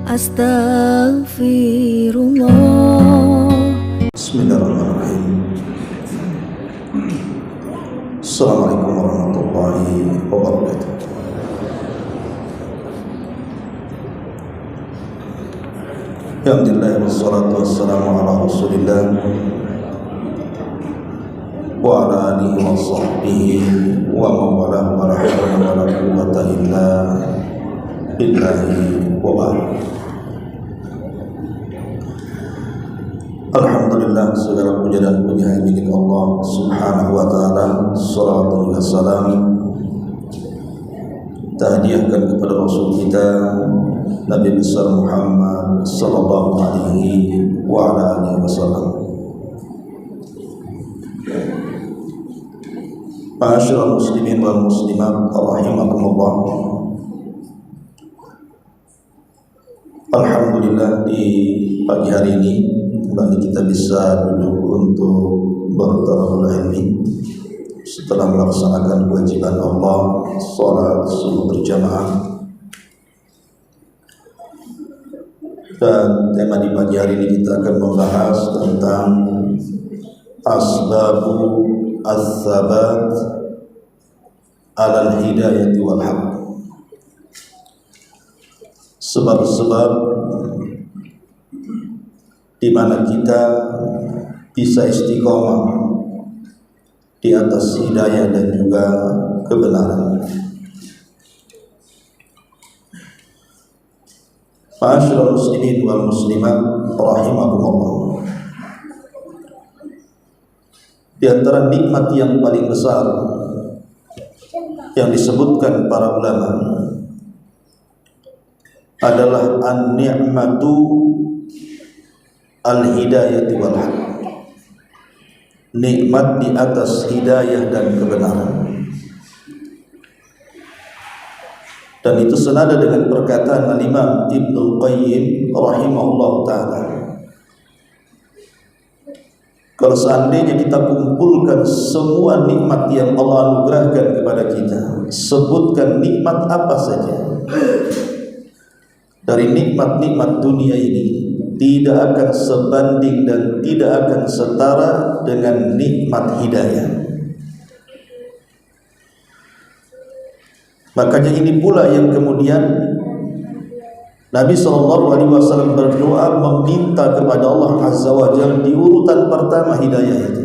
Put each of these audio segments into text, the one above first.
Astaghfirullah. Bismillahirrahmanirrahim. Assalamualaikum warahmatullahi wabarakatuh. Alhamdulillah wassalatu wassalamu ala Rasulillah wa ala alihi wa sahbihi wa mawalah wa la hawla wa la quwwata illa billahi wa ba'd. Alhamdulillah, segala puja dan puji hanya milik Allah Subhanahu wa taala. Shalawat dan salam tahdiahkan kepada Rasul kita Nabi besar Muhammad sallallahu alaihi wa ala alihi wasallam. Ma'asyiral muslimin wal muslimat rahimakumullah. Alhamdulillah, di pagi hari ini kembali kita bisa duduk untuk bertalabul ilmi setelah melaksanakan kewajiban Allah, salat subuh berjamaah. Dan tema di pagi hari ini kita akan membahas tentang asbabu as-sabat alal hidayati wal haq. Sebab-sebab di mana kita bisa istiqomah di atas hidayah dan juga kebenaran. Ma'asyiral muslimin wal muslimat rahimakumullah. Di antara nikmat yang paling besar yang disebutkan para ulama adalah an-ni'matu al-hidayati wal haq. Nikmat di atas hidayah dan kebenaran. Dan itu senada dengan perkataan Al-Imam Ibnul Qayyim rahimahullah ta'ala. Kalau seandainya kita kumpulkan semua nikmat yang Allah anugerahkan kepada kita, sebutkan nikmat apa saja dari nikmat-nikmat dunia ini, tidak akan sebanding dan tidak akan setara dengan nikmat hidayah. Makanya ini pula yang kemudian Nabi SAW berdoa meminta kepada Allah Azza wa Jalla di urutan pertama hidayah itu.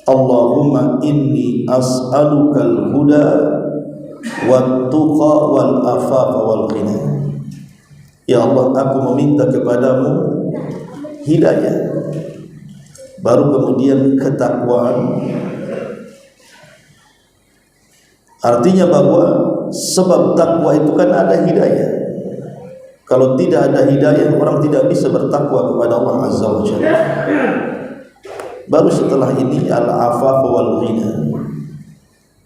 Allahumma inni as'alukal huda wat tuqa wal afafa wal ghina. Ya Allah, aku meminta kepadamu hidayah, baru kemudian ketakwaan. Artinya bahwa sebab takwa itu kan ada hidayah. Kalau tidak ada hidayah, orang tidak bisa bertakwa kepada Allah Azza wa Jalla. Baru setelah ini al-afaf wal ghina.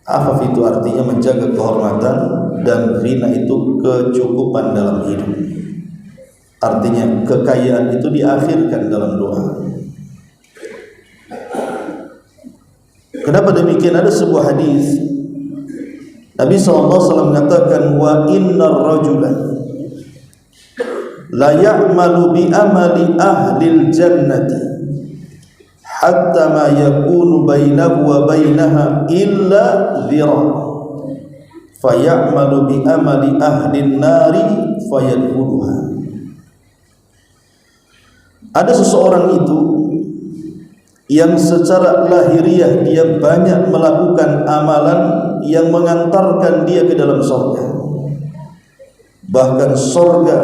Afaf itu artinya menjaga kehormatan, dan ghina itu kecukupan dalam hidup. Artinya kekayaan itu diakhirkan dalam doa. Kenapa demikian? Ada sebuah hadis Nabi SAW mengatakan, wa innar rajula la ya'malu bi amali ahlil jannati hatta ma yakunu bainahu wa bainaha illa dhira' fa ya'malu bi amali ahlin nari fayadkhuluha. Ada seseorang itu yang secara lahiriah dia banyak melakukan amalan yang mengantarkan dia ke dalam surga. Bahkan surga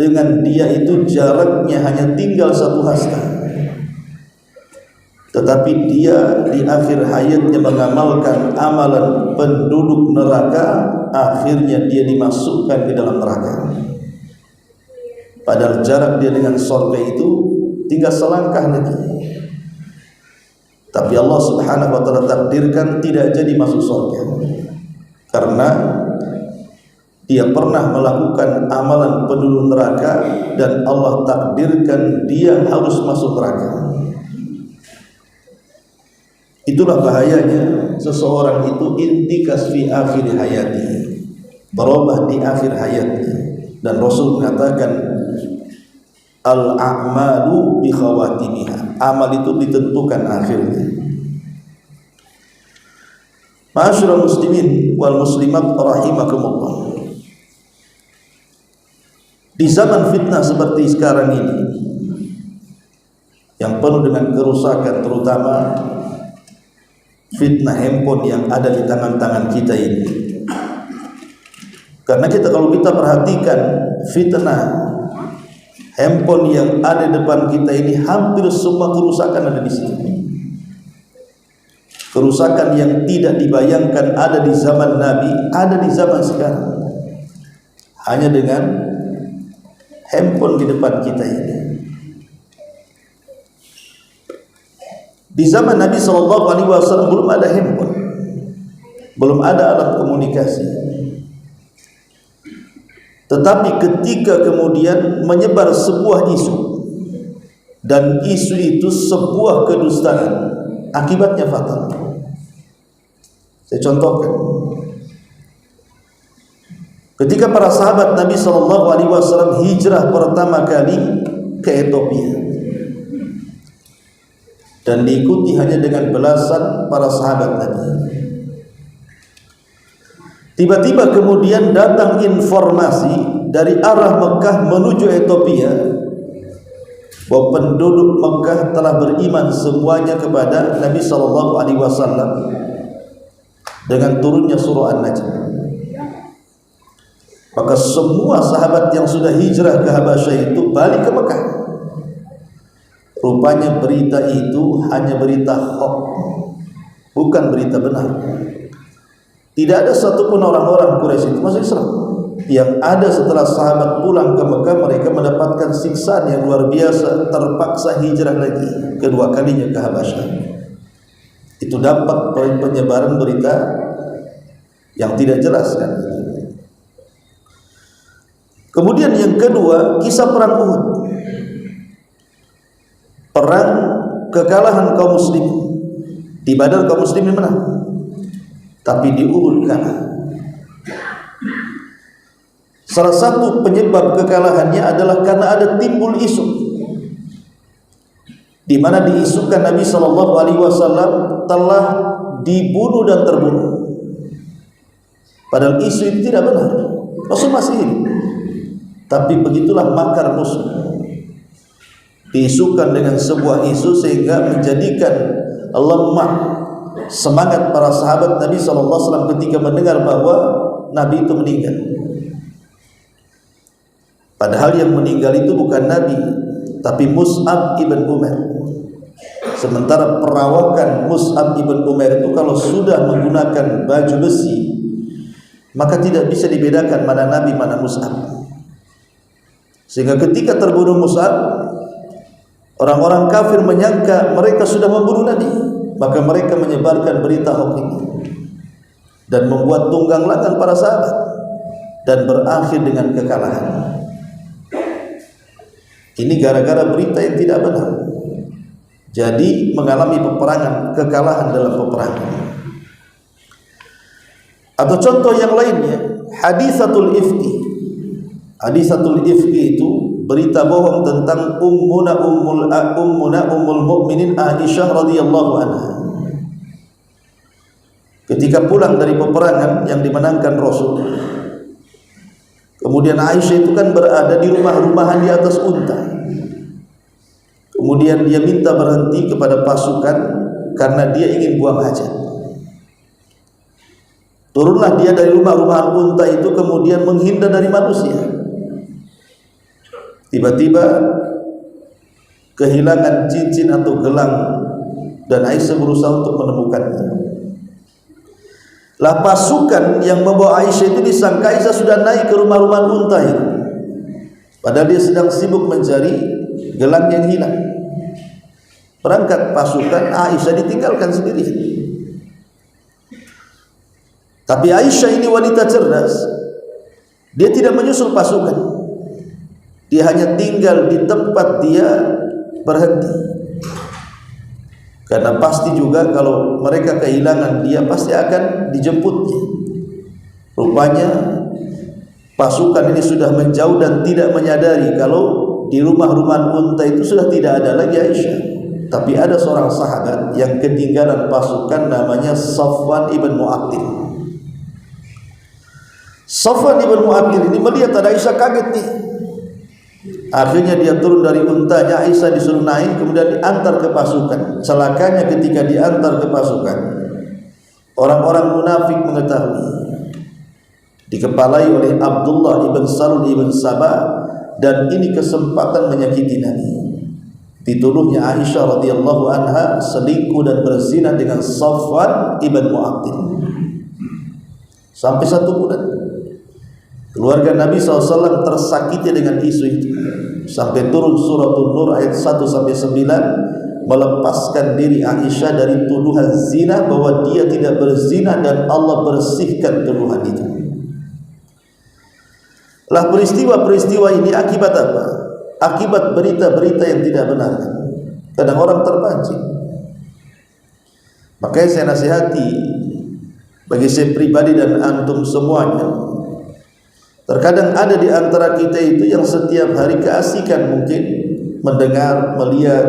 dengan dia itu jaraknya hanya tinggal satu hasta. Tetapi dia di akhir hayatnya mengamalkan amalan penduduk neraka, akhirnya dia dimasukkan ke dalam neraka. Padahal jarak dia dengan surga itu tinggal selangkah lagi. Tapi Allah Subhanahu wa taala takdirkan tidak jadi masuk surga, karena dia pernah melakukan amalan penduduk neraka dan Allah takdirkan dia harus masuk neraka. Itulah bahayanya seseorang itu intikas fi akhir hayati, berubah di akhir hayatnya. Dan Rasul mengatakan al-a'malu bi khawatimiha. Amal itu ditentukan akhirnya. Ma'asyiral muslimin wal muslimat rahimakumullah. Di zaman fitnah seperti sekarang ini yang penuh dengan kerusakan, terutama fitnah handphone yang ada di tangan-tangan kita ini. Karena kalau kita perhatikan fitnah handphone yang ada di depan kita ini, hampir semua kerusakan ada di sini. Kerusakan yang tidak dibayangkan ada di zaman Nabi, ada di zaman sekarang. Hanya dengan handphone di depan kita ini. Di zaman Nabi SAW belum ada handphone, belum ada alat komunikasi. Tetapi ketika kemudian menyebar sebuah isu, dan isu itu sebuah kedustaan, akibatnya fatal. Saya contohkan. Ketika para sahabat Nabi SAW hijrah pertama kali ke Ethiopia, dan diikuti hanya dengan belasan para sahabat Nabi. Tiba-tiba kemudian datang informasi dari arah Mekah menuju Ethiopia bahwa penduduk Mekah telah beriman semuanya kepada Nabi SAW dengan turunnya surah An-Najm. Maka semua sahabat yang sudah hijrah ke Habasyah itu balik ke Mekah. Rupanya berita itu hanya berita hoax, bukan berita benar. Tidak ada satupun orang-orang Quraisy itu masuk Islam. Yang ada setelah sahabat pulang ke Mekah, mereka mendapatkan siksaan yang luar biasa, terpaksa hijrah lagi kedua kalinya ke Habasyah. Itu dampak penyebaran berita yang tidak jelas kan. Kemudian yang kedua, kisah perang Uhud. Perang kekalahan kaum muslimin. Di Badar kaum muslimin menang, tapi di Uhud kalah. Salah satu penyebab kekalahannya adalah karena ada timbul isu, di mana diisukan Nabi SAW telah dibunuh dan terbunuh. Padahal isu itu tidak benar. Rasul masih hidup. Tapi begitulah makar musuh. Diisukan dengan sebuah isu sehingga menjadikan lemah semangat para sahabat Nabi SAW ketika mendengar bahwa Nabi itu meninggal. Padahal yang meninggal itu bukan Nabi, tapi Mus'ab ibn Umair. Sementara perawakan Mus'ab ibn Umair itu kalau sudah menggunakan baju besi, maka tidak bisa dibedakan mana Nabi mana Mus'ab. Sehingga ketika terbunuh Mus'ab, orang-orang kafir menyangka mereka sudah membunuh Nabi, maka mereka menyebarkan berita hoax ini dan membuat tunggang langgang para sahabat dan berakhir dengan kekalahan. Ini gara-gara berita yang tidak benar. Jadi mengalami peperangan, kekalahan dalam peperangan. Atau contoh yang lainnya, hadisatul ifki. Hadisatul ifki itu berita bohong tentang ummuna ummul mukminin Aisyah radhiyallahu anha. Ketika pulang dari peperangan yang dimenangkan Rasul, kemudian Aisyah itu kan berada di rumah-rumahan di atas unta. Kemudian dia minta berhenti kepada pasukan karena dia ingin buang hajat. Turunlah dia dari rumah-rumahan unta itu, kemudian menghindar dari manusia. Tiba-tiba kehilangan cincin atau gelang, dan Aisyah berusaha untuk menemukannya. Lah pasukan yang membawa Aisyah itu disangka Aisyah sudah naik ke rumah-rumah unta itu, padahal dia sedang sibuk mencari gelang yang hilang. Berangkat pasukan, Aisyah ditinggalkan sendiri. Tapi Aisyah ini wanita cerdas. Dia tidak menyusul pasukan. Dia hanya tinggal di tempat dia berhenti. Karena pasti juga kalau mereka kehilangan dia, pasti akan dijemputnya. Rupanya pasukan ini sudah menjauh dan tidak menyadari kalau di rumah-rumah unta itu sudah tidak ada lagi Aisyah. Tapi ada seorang sahabat yang ketinggalan pasukan, namanya Safwan ibn Mu'attil. Safwan ibn Mu'attil ini melihat ada Aisyah, kaget nih. Akhirnya dia turun dari untanya, Aisyah disuruh naik, kemudian diantar ke pasukan. Celakanya ketika diantar ke pasukan, orang-orang munafik mengetahui, dikepalai oleh Abdullah ibn Salul ibn Sabah, dan ini kesempatan menyakiti Nabi. Dituduhnya Aisyah radhiyallahu anha selingkuh dan berzina dengan Safwan ibn Mu'attil. Sampai 1 bulan keluarga Nabi SAW tersakiti dengan isu itu, sampai turun suratul Nur ayat 1-9 melepaskan diri Aisyah dari tuduhan zina, bahwa dia tidak berzina dan Allah bersihkan tuduhan itu. Lah peristiwa-peristiwa ini akibat apa? Akibat berita-berita yang tidak benar. Kadang orang terpancing. Makanya saya nasihati bagi saya pribadi dan antum semuanya, terkadang ada di antara kita itu yang setiap hari keasikan mungkin mendengar, melihat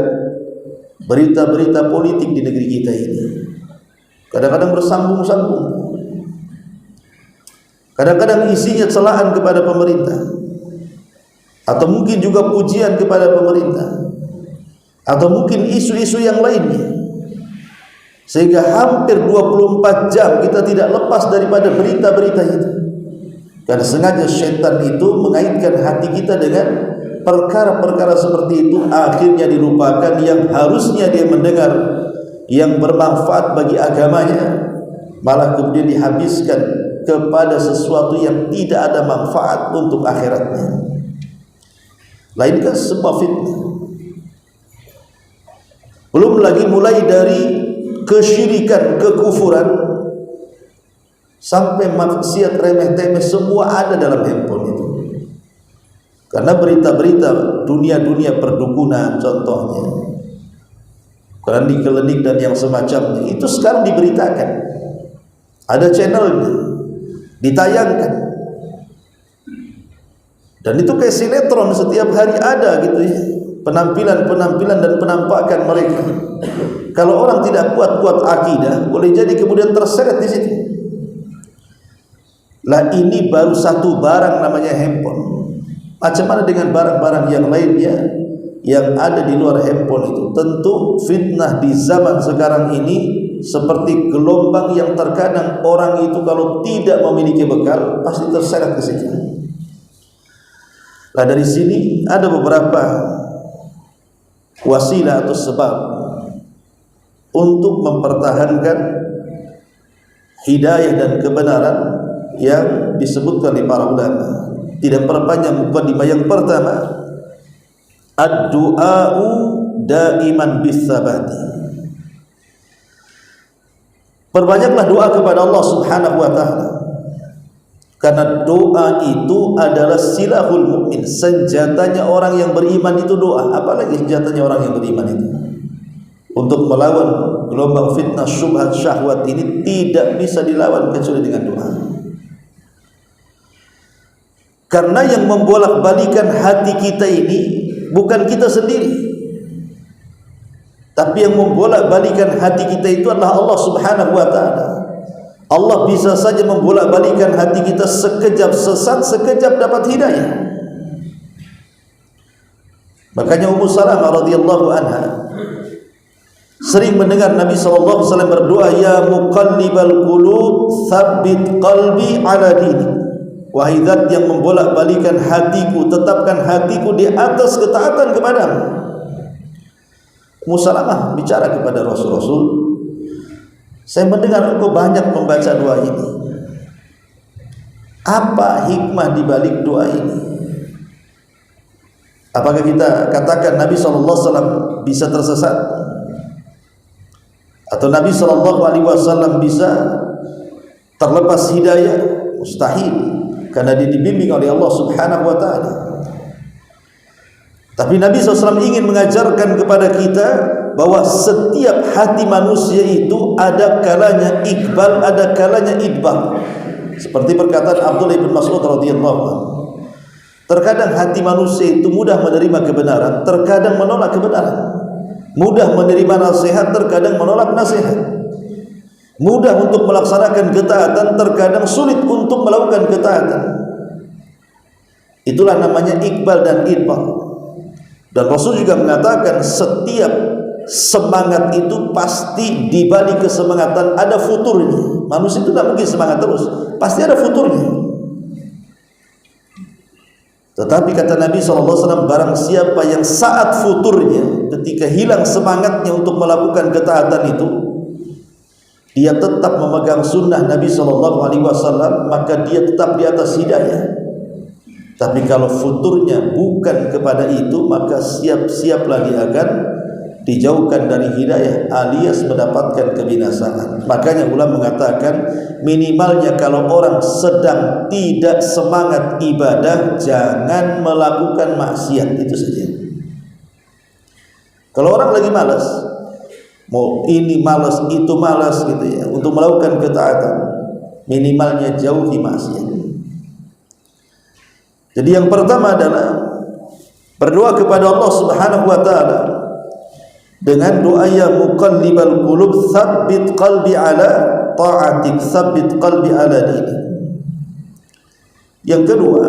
berita-berita politik di negeri kita ini. Kadang-kadang bersambung-sambung. Kadang-kadang isinya celaan kepada pemerintah, atau mungkin juga pujian kepada pemerintah, atau mungkin isu-isu yang lainnya, sehingga hampir 24 jam kita tidak lepas daripada berita-berita itu. Karena sengaja syaitan itu mengaitkan hati kita dengan perkara-perkara seperti itu, akhirnya dilupakan yang harusnya dia mendengar yang bermanfaat bagi agamanya, malah kemudian dihabiskan kepada sesuatu yang tidak ada manfaat untuk akhiratnya. Lain kan semua fitnah. Belum lagi mulai dari kesyirikan, kekufuran, sampai maksiat remeh-temeh, semua ada dalam handphone itu. Karena berita-berita dunia-dunia perdukunan contohnya, klinik-klinik dan yang semacamnya, itu sekarang diberitakan. Ada channelnya, ditayangkan, dan itu kayak sinetron, setiap hari ada gitu ya, penampilan-penampilan dan penampakan mereka. Kalau orang tidak kuat-kuat akidah, boleh jadi kemudian terseret di situ. Lah ini baru satu barang namanya handphone. Macam mana dengan barang-barang yang lainnya yang ada di luar handphone itu? Tentu fitnah di zaman sekarang ini seperti gelombang yang terkadang orang itu kalau tidak memiliki bekal pasti terseret ke situ. Nah, dari sini ada beberapa wasilah atau sebab untuk mempertahankan hidayah dan kebenaran yang disebutkan oleh para ulama. Tidak perpanjang mukadimah. Yang pertama, ad-du'a'u daiman bis-sabati. Perbanyaklah doa kepada Allah Subhanahu wa taala. Karena doa itu adalah silahul mukmin, senjatanya orang yang beriman itu doa. Apalagi senjatanya orang yang beriman itu untuk melawan gelombang fitnah, syubhat, syahwat ini tidak bisa dilawan kecuali dengan doa. Karena yang membolak-balikan hati kita ini bukan kita sendiri, tapi yang membolak-balikan hati kita itu adalah Allah Subhanahu wa taala. Allah bisa saja membolak-balikan hati kita, sekejap sesat, sekejap dapat hidayah. Makanya Ummu Salamah radhiyallahu anha sering mendengar Nabi SAW berdoa, ya muqallibal qulub tsabbit qalbi ala dinik. Wahai zat yang membolak-balikan hatiku, tetapkan hatiku di atas ketaatan kepadamu. Ummu Salamah bicara kepada Rasul, saya mendengar engkau banyak membaca doa ini. Apa hikmah di balik doa ini? Apakah kita katakan Nabi SAW bisa tersesat? Atau Nabi SAW bisa terlepas hidayah? Mustahil, karena dia dibimbing oleh Allah Subhanahu wa ta'ala. Tapi Nabi SAW ingin mengajarkan kepada kita bahwa setiap hati manusia itu ada kalanya ikbal, ada kalanya idbal. Seperti perkataan Abdullah bin Mas'ud radhiyallahu anhu, terkadang hati manusia itu mudah menerima kebenaran, terkadang menolak kebenaran. Mudah menerima nasihat, terkadang menolak nasihat. Mudah untuk melaksanakan ketaatan, terkadang sulit untuk melakukan ketaatan. Itulah namanya iqbal dan idbal. Dan Rasul juga mengatakan setiap semangat itu pasti di balik kesemangatan ada futurnya. Manusia itu tidak mungkin semangat terus, pasti ada futurnya. Tetapi kata Nabi SAW, barang siapa yang saat futurnya, ketika hilang semangatnya untuk melakukan ketaatan itu, dia tetap memegang sunnah Nabi SAW, maka dia tetap di atas hidayah. Tapi kalau futurnya bukan kepada itu, maka siap-siaplah dia akan dijauhkan dari hidayah alias mendapatkan kebinasaan. Makanya ulama mengatakan minimalnya kalau orang sedang tidak semangat ibadah, jangan melakukan maksiat, itu saja. Kalau orang lagi malas, mau ini malas itu malas gitu ya, untuk melakukan ketaatan, minimalnya jauhi maksiat. Jadi yang pertama adalah berdoa kepada Allah Subhanahu wa taala dengan doa ya muqallibal qulub tsabbit qalbi ala ta'atik, tsabbit qalbi ala dinik. Yang kedua,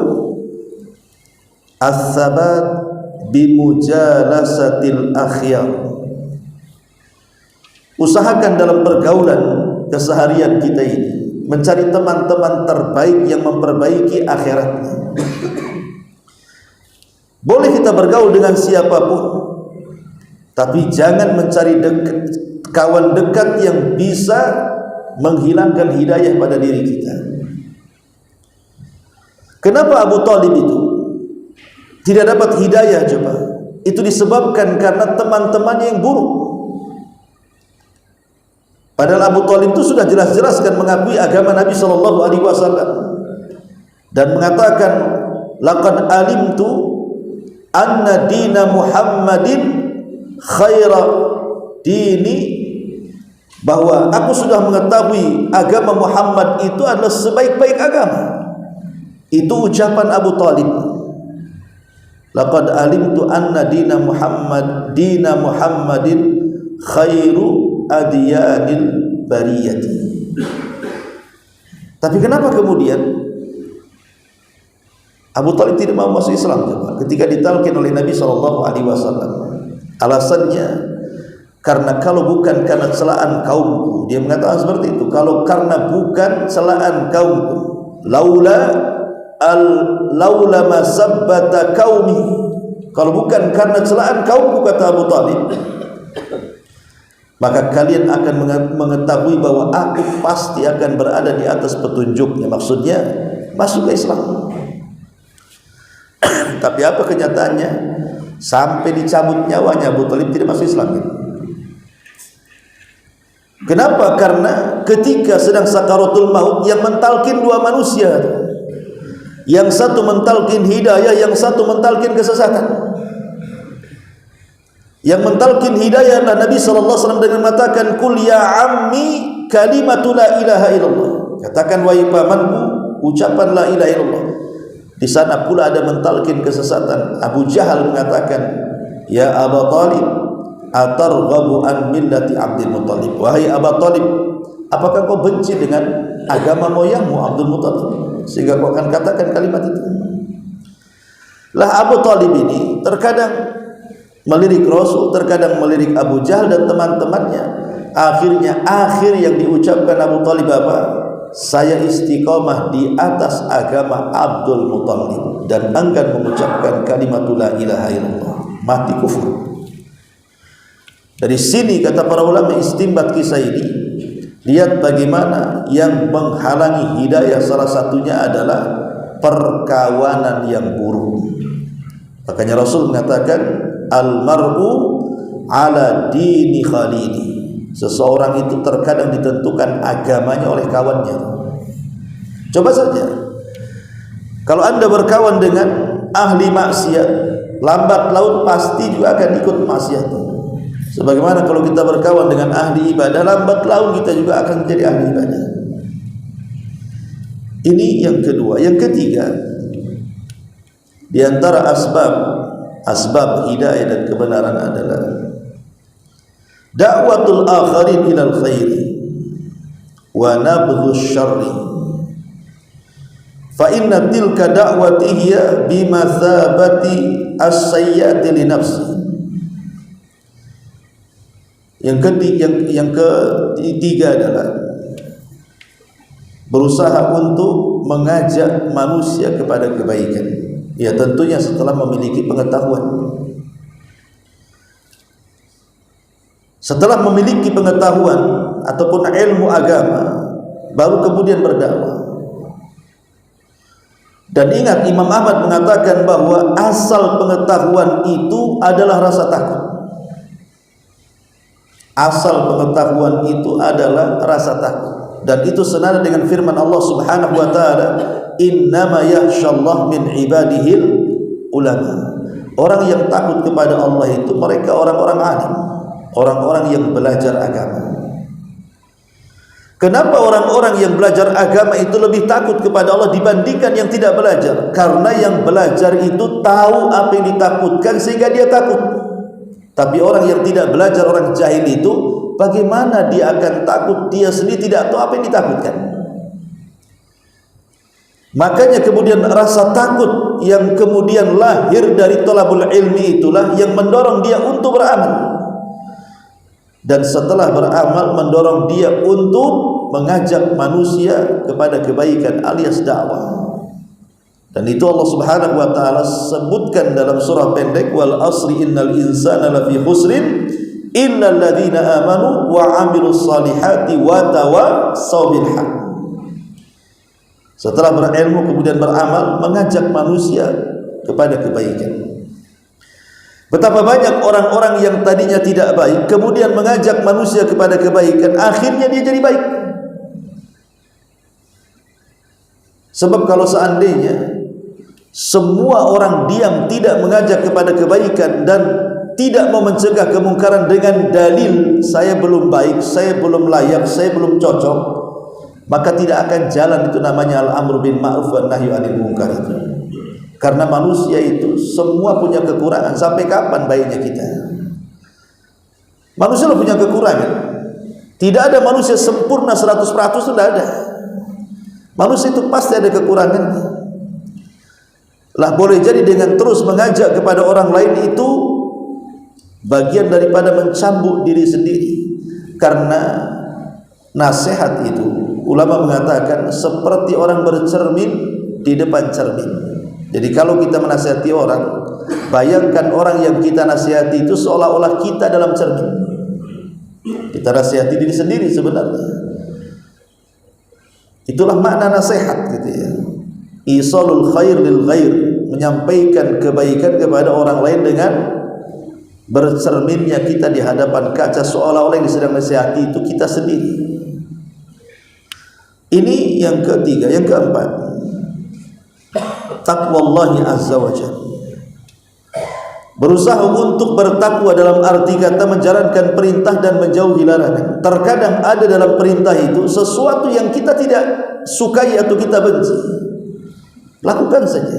as-sabat bimujalasatil akhyar. Usahakan dalam pergaulan keseharian kita ini mencari teman-teman terbaik yang memperbaiki akhiratnya. Boleh kita bergaul dengan siapapun, tapi jangan mencari kawan dekat yang bisa menghilangkan hidayah pada diri kita. Kenapa Abu Talib itu tidak dapat hidayah? Coba, itu disebabkan karena teman-temannya yang buruk. Padahal Abu Talib itu sudah jelas-jelas kan mengakui agama Nabi SAW dan mengatakan laqad alimtu anna dina Muhammadin khaira dini, bahwa aku sudah mengetahui agama Muhammad itu adalah sebaik-baik agama. Itu ucapan Abu Talib. Laqad alimtu anna dina Muhammadin khairu adyanil bariyati. Tapi kenapa kemudian Abu Talib tidak mau masuk Islam ketika ditalkin oleh Nabi SAW? Alasannya karena kalau bukan karena celaan kaumku, dia mengatakan seperti itu, kalau karena bukan celaan kaumku, laula masabbata qaumi, kalau bukan karena celaan kaumku, kata Abu Talib, maka kalian akan mengetahui bahwa aku pasti akan berada di atas petunjuknya. Maksudnya masuk ke Islam. Tapi apa kenyataannya? Sampai dicabut nyawanya Abu Talib tidak masuk Islam. Kenapa? Karena ketika sedang sakaratul maut, yang mentalkin dua manusia, yang satu mentalkin hidayah, yang satu mentalkin kesesatan. Yang mentalkin hidayah adalah Nabi SAW dengan mengatakan kul ya ammi kalimatu la ilaha illallah, katakan wahai pamanku ucapan la ilaha illallah. Di sana pula ada mentalkin kesesatan. Abu Jahal mengatakan, ya Abu Talib, atarghabu an millati Abdul Muttalib. Wahai Abu Talib, apakah kau benci dengan agama moyangmu Abdul Muttalib sehingga kau akan katakan kalimat itu? Lah Abu Talib ini terkadang melirik Rasul, terkadang melirik Abu Jahal dan teman-temannya. Akhirnya akhir yang diucapkan Abu Talib apa? Saya istiqomah di atas agama Abdul Muttalib dan enggan mengucapkan kalimat la ilaha illallah, mati kufur. Dari sini kata para ulama istinbat kisah ini, lihat bagaimana yang menghalangi hidayah salah satunya adalah perkawanan yang buruk. Makanya Rasul mengatakan al-mar'u ala dini khalili. Seseorang itu terkadang ditentukan agamanya oleh kawannya. Coba saja, kalau Anda berkawan dengan ahli maksiat, lambat laun pasti juga akan ikut maksiat. Sebagaimana kalau kita berkawan dengan ahli ibadah, lambat laun kita juga akan menjadi ahli ibadah. Ini yang kedua. Yang ketiga, di antara asbab hidayah dan kebenaran adalah da'watul akharin ilal khairi wa nabdhus syarri, fa inna tilka da'wati hiya bimathabati as-sayyati li nafsi. Yang ketiga adalah berusaha untuk mengajak manusia kepada kebaikan, ya tentunya setelah memiliki pengetahuan. Setelah memiliki pengetahuan ataupun ilmu agama, baru kemudian berdakwah. Dan ingat, Imam Ahmad mengatakan bahwa asal pengetahuan itu adalah rasa takut. Asal pengetahuan itu adalah rasa takut, dan itu senada dengan firman Allah Subhanahu wa taala, innama yakhshallah min ibadihil ulama. Orang yang takut kepada Allah itu mereka orang-orang alim, orang-orang yang belajar agama. Kenapa orang-orang yang belajar agama itu lebih takut kepada Allah dibandingkan yang tidak belajar? Karena yang belajar itu tahu apa yang ditakutkan sehingga dia takut. Tapi orang yang tidak belajar, orang jahil itu, bagaimana dia akan takut? Dia sendiri tidak tahu apa yang ditakutkan. Makanya kemudian rasa takut yang kemudian lahir dari thalabul ilmi itulah yang mendorong dia untuk beramal. Dan setelah beramal mendorong dia untuk mengajak manusia kepada kebaikan alias dakwah. Dan itu Allah Subhanahu wa taala sebutkan dalam surah pendek, wal asri innal insana lafi khusrin illa alladziina amanu wa 'amilus salihati wa tawassaw bil haqq. Setelah berilmu kemudian beramal, mengajak manusia kepada kebaikan. Betapa banyak orang-orang yang tadinya tidak baik kemudian mengajak manusia kepada kebaikan, akhirnya dia jadi baik. Sebab kalau seandainya semua orang diam tidak mengajak kepada kebaikan dan tidak mau mencegah kemungkaran dengan dalil saya belum baik, saya belum layak, saya belum cocok, maka tidak akan jalan itu namanya al-amru bil ma'ruf wan nahyu 'anil munkar itu. Karena manusia itu semua punya kekurangan. Sampai kapan baiknya kita? Manusia punya kekurangan. Tidak ada manusia sempurna 100%, itu tidak ada. Manusia itu pasti ada kekurangannya. Lah boleh jadi dengan terus mengajak kepada orang lain itu bagian daripada mencambuk diri sendiri. Karena nasihat itu ulama mengatakan seperti orang bercermin di depan cermin. Jadi kalau kita menasihati orang, bayangkan orang yang kita nasihati itu seolah-olah kita dalam cermin. Kita nasihati diri sendiri sebenarnya. Itulah makna nasihat gitu ya. Isalul khair lil ghair, menyampaikan kebaikan kepada orang lain dengan bercerminnya kita di hadapan kaca seolah-olah yang sedang nasihati itu kita sendiri. Ini yang ketiga. Yang keempat, taqwallahi azza wa jalla. Berusaha untuk bertakwa dalam arti kata menjalankan perintah dan menjauhi larangan. Terkadang ada dalam perintah itu sesuatu yang kita tidak sukai atau kita benci, lakukan saja,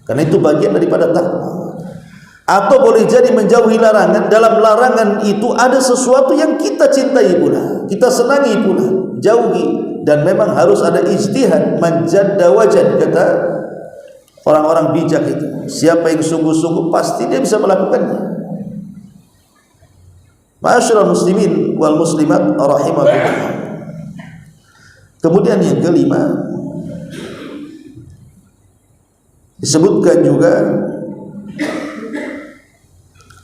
karena itu bagian daripada takwa. Atau boleh jadi menjauhi larangan. Dalam larangan itu ada sesuatu yang kita cintai pula, kita senangi pula, jauhi. Dan memang harus ada ijtihad, manjadda wajad, kata orang-orang bijak itu. Siapa yang sungguh-sungguh pasti dia bisa melakukannya. Ma'asyiral muslimin wal muslimat rahimakumullah. Kemudian yang kelima, disebutkan juga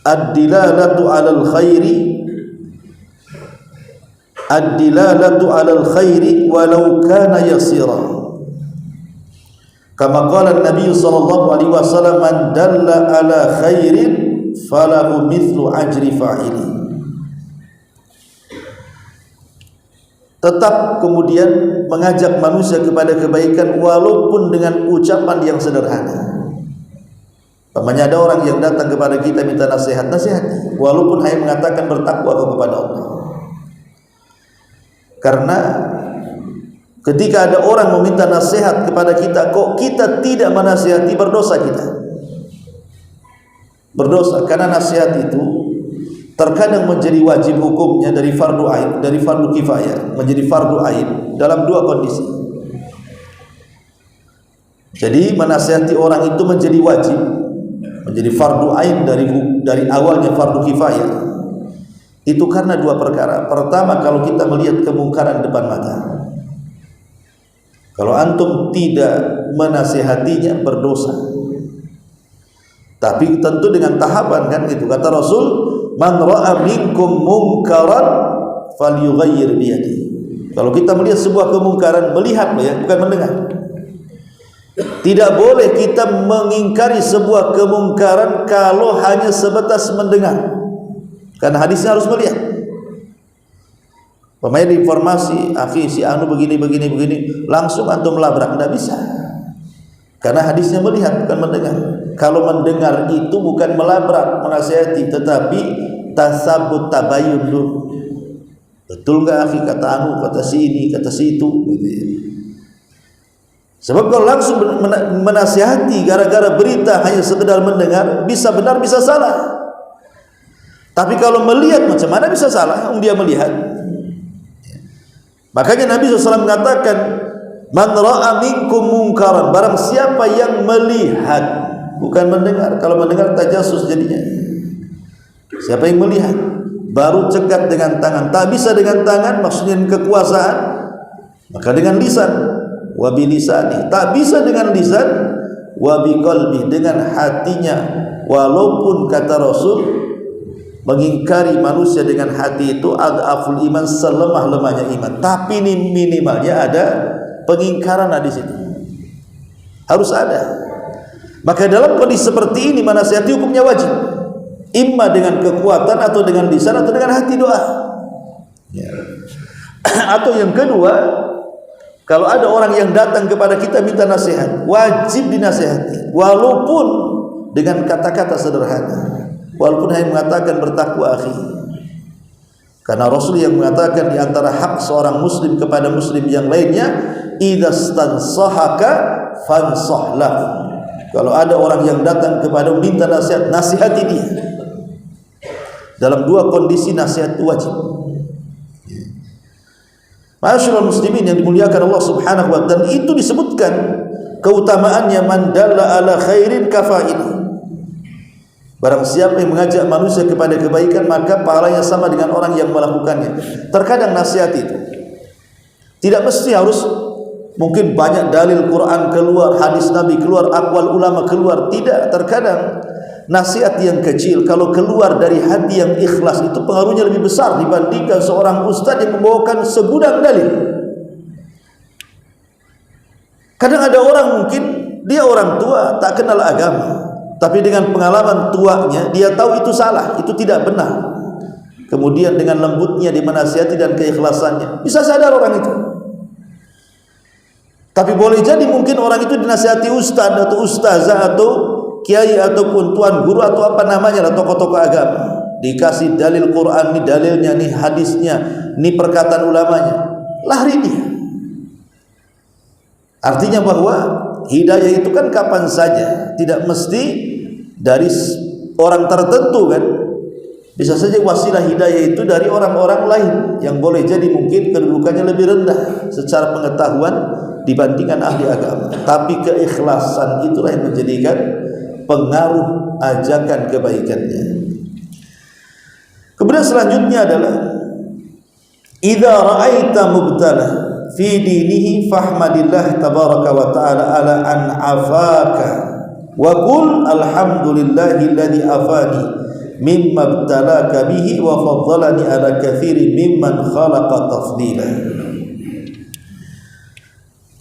ad-dilalatu 'alal khairi, ad-dilalatu 'alal khairi walau kana yasira. Kama qala Nabi sallallahu alaihi wasallam, man dalla 'ala khairin falahu mithlu ajri fa'ili. Tetap kemudian mengajak manusia kepada kebaikan walaupun dengan ucapan yang sederhana. Pamannya ada orang yang datang kepada kita minta nasihat, nasihati walaupun hanya mengatakan bertakwa kepada Allah. Karena Ketika ada orang meminta nasihat kepada kita, kok kita tidak menasihati, berdosa kita. Berdosa karena nasihat itu terkadang menjadi wajib hukumnya dari fardu ain, dari fardu kifayah menjadi fardu ain dalam dua kondisi. Jadi menasihati orang itu menjadi wajib, menjadi fardu ain dari awalnya fardu kifayah. Itu karena dua perkara. Pertama, kalau kita melihat kemungkaran depan mata. Kalau antum tidak menasihatinya, berdosa. Tapi tentu dengan tahapan, kan gitu. Kata Rasul, man ra'a minkum munkaran falyughayyir biyadi. Kalau kita melihat sebuah kemungkaran, melihat loh ya, bukan mendengar. Tidak boleh kita mengingkari sebuah kemungkaran kalau hanya sebatas mendengar. Karena hadisnya harus melihat. Pemain informasi, akhi si anu begini, langsung antum melabrak, tidak bisa. Karena hadisnya melihat, bukan mendengar. Kalau mendengar itu bukan melabrak, menasihati, tetapi tasabut tabayun dulu. Betul nggak akhi kata anu, kata si ini, kata si itu, gitu ya. Sebab kalau langsung menasihati gara-gara berita hanya sekedar mendengar, bisa benar bisa salah. Tapi kalau melihat, macam mana bisa salah? Dia melihat. Makanya Nabi SAW mengatakan, man ra'a minkum munkaran, barang siapa yang melihat, bukan mendengar. Kalau mendengar tajasus jadinya. Siapa yang melihat, baru cegat dengan tangan. Tak bisa dengan tangan, maksudnya kekuasaan, maka dengan lisan. Wa bilisani, tak bisa dengan lisan. Wa biqalbi, dengan hatinya. Walaupun kata Rasul, mengingkari manusia dengan hati itu adaful iman, selemah-lemahnya iman. Tapi ini minimalnya ada pengingkaran di situ. Harus ada. Maka dalam kondisi seperti ini menasihati hukumnya wajib. Imma dengan kekuatan atau dengan lisan atau dengan hati doa. Ya. Atau yang kedua, kalau ada orang yang datang kepada kita minta nasihat, wajib dinasihati walaupun dengan kata-kata sederhana. Walaupun hanya mengatakan bertakwa akhi. Karena Rasul yang mengatakan di antara hak seorang muslim kepada muslim yang lainnya, idzastansahaka fansah lahu. Kalau ada orang yang datang kepada minta nasihat, nasihati dia. Dalam dua kondisi nasihat itu wajib. Ma'asyiral muslimin yang dimuliakan Allah Subhanahu wa ta'ala, dan itu disebutkan keutamaannya, man dalla ala khairin kafa'il. Barang siapa yang mengajak manusia kepada kebaikan, maka pahalanya sama dengan orang yang melakukannya. Terkadang nasihat itu tidak mesti harus, mungkin banyak dalil Quran keluar, hadis Nabi keluar, aqwal ulama keluar. Tidak, terkadang nasihat yang kecil kalau keluar dari hati yang ikhlas itu pengaruhnya lebih besar dibandingkan seorang ustaz yang membawakan segudang dalil. Kadang ada orang, mungkin dia orang tua tak kenal agama, tapi dengan pengalaman tuanya dia tahu itu salah, itu tidak benar. Kemudian dengan lembutnya dimenasihati dan keikhlasannya, bisa sadar orang itu. Tapi boleh jadi mungkin orang itu dinasihati ustaz atau ustazah atau kiai ataupun tuan guru atau apa namanya lah, tokoh-tokoh agama, dikasih dalil Quran, ini dalilnya, ini hadisnya, ini perkataan ulamanya, lari dia. Artinya bahwa hidayah itu kan kapan saja, tidak mesti dari orang tertentu kan. Bisa saja wasilah hidayah itu dari orang-orang lain yang boleh jadi mungkin kedudukannya lebih rendah secara pengetahuan dibandingkan ahli agama. Tapi keikhlasan itulah yang menjadikan pengaruh ajakan kebaikannya. Kemudian selanjutnya adalah idza ra'aita mubtala fi dinihi fahmadillah tabaraka wa ta'ala ala an afaka wa qul alhamdulillahilladzi afani mimma ibtalaka bihi wa faddalani ala katsirin mimman khalaqa tafdila.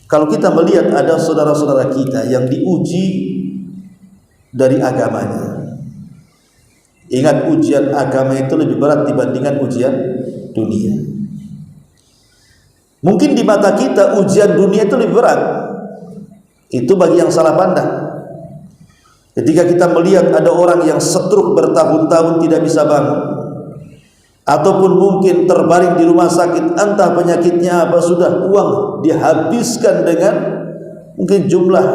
Kalau kita melihat ada saudara-saudara kita yang diuji dari agamanya, ingat ujian agama itu lebih berat dibandingkan ujian dunia. Mungkin di mata kita ujian dunia itu lebih berat. Itu bagi yang salah pandang. Ketika kita melihat ada orang yang stroke bertahun-tahun tidak bisa bangun, ataupun mungkin terbaring di rumah sakit, entah penyakitnya apa, sudah uang dihabiskan dengan mungkin jumlah